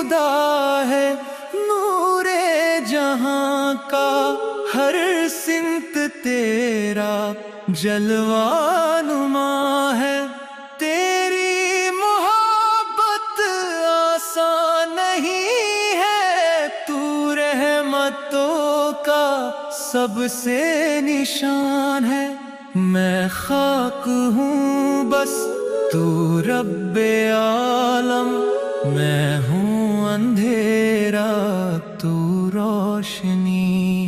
خدا ہے، نور جہاں کا ہر سمت تیرا جلوہ نما ہے۔ تیری محبت آسان نہیں ہے، تو رحمتوں کا سب سے نشان ہے۔ میں خاک ہوں بس تو رب عالم، میں ہوں اندھیرا تو روشنی۔